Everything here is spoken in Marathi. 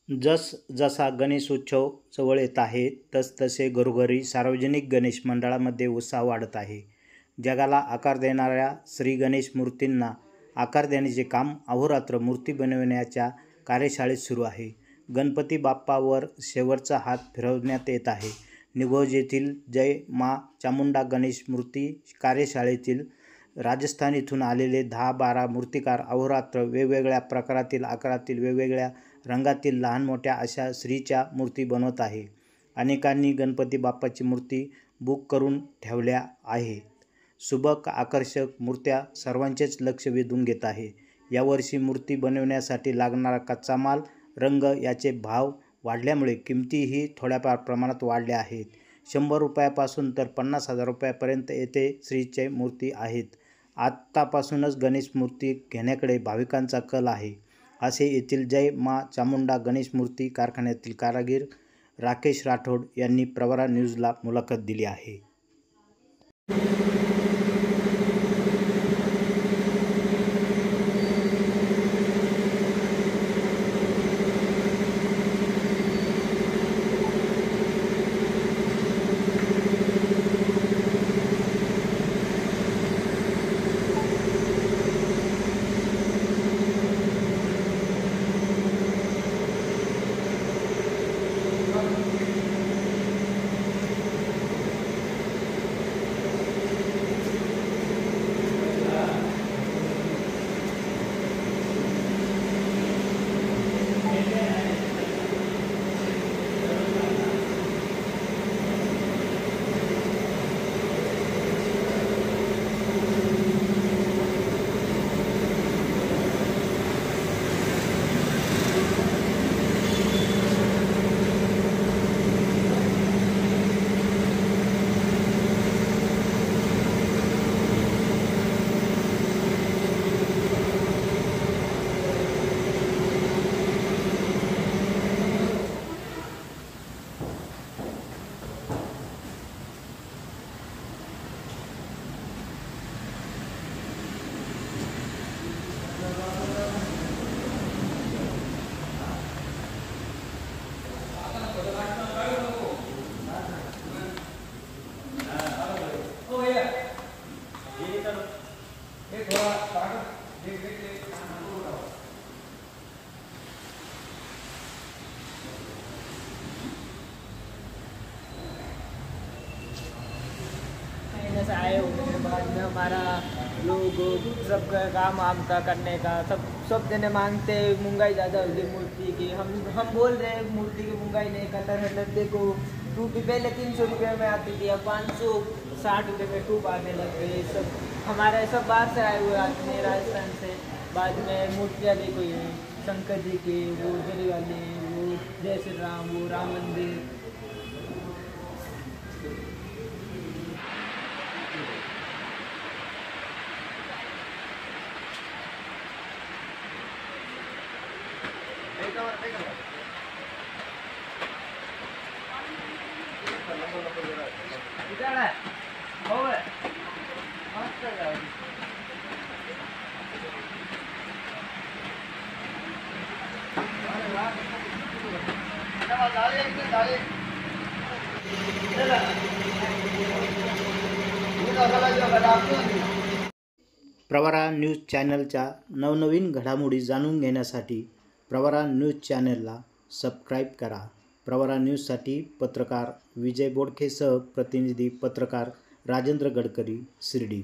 जसा गणेशोत्सव जवळ येत आहे तसतसे घरोघरी सार्वजनिक गणेश मंडळामध्ये उत्साह वाढत आहे. जगाला आकार देणाऱ्या श्री गणेश मूर्तींना आकार देण्याचे काम अहोरात्र मूर्ती बनविण्याच्या कार्यशाळेत सुरू आहे. गणपती बाप्पावर शेवटचा हात फिरवण्यात येत आहे. निघोज येथील जय मा चामुंडा गणेश मूर्ती कार्यशाळेतील राजस्थान इथून आलेले 10-12 मूर्तिकार अहोरात्र वेगवेगळ्या प्रकारातील, आकारातील, वेगवेगळ्या रंगातील लहान मोठ्या अशा श्रीच्या मूर्ती बनवत आहे. अनेकांनी गणपती बाप्पाची मूर्ती बुक करून ठेवल्या आहेत. सुबक आकर्षक मूर्त्या सर्वांचेच लक्ष वेधून घेत आहे. यावर्षी मूर्ती बनवण्यासाठी लागणारा कच्चा माल, रंग याचे भाव वाढल्यामुळे किमतीही थोड्याफार प्रमाणात वाढल्या आहेत. 100 रुपयापासून तर 50,000 रुपयापर्यंत येथे श्रीचे मूर्ती आहेत. आत्तापासूनच गणेश मूर्ती घेण्याकडे भाविकांचा कल आहे, असे येथील जय मा चामुंडा गणेश मूर्ती कारखान्यातील कारागीर राकेश राठोड यांनी प्रवरा न्यूजला मुलाखत दिली आहे. आए होंगे बाद में हमारा लोग सब काम आम का करने का सब जने मांगते महंगाई ज़्यादा हो गई मूर्ति की। हम बोल रहे हैं मूर्ति की महंगाई नहीं, कलर है देखो टूपी पहले 300 रुपये में आती थी, अब 560 रुपये में टूप आने लग गई। सब हमारे सब बाहर से आए हुए आदमी हैं राजस्थान से। बाद में मूर्तियाँ देखो ये शंकर जी की, वो जरी वाली, वो जय श्री राम, वो राम मंदिर। प्रवरा न्यूज चॅनलच्या नवनवीन घडामोडी जाणून घेण्यासाठी प्रवरा न्यूज चॅनलला सबस्क्राईब करा. प्रवरा न्यूजसाठी पत्रकार विजय बोडखेसह प्रतिनिधी पत्रकार राजेंद्र गडकरी, शिर्डी.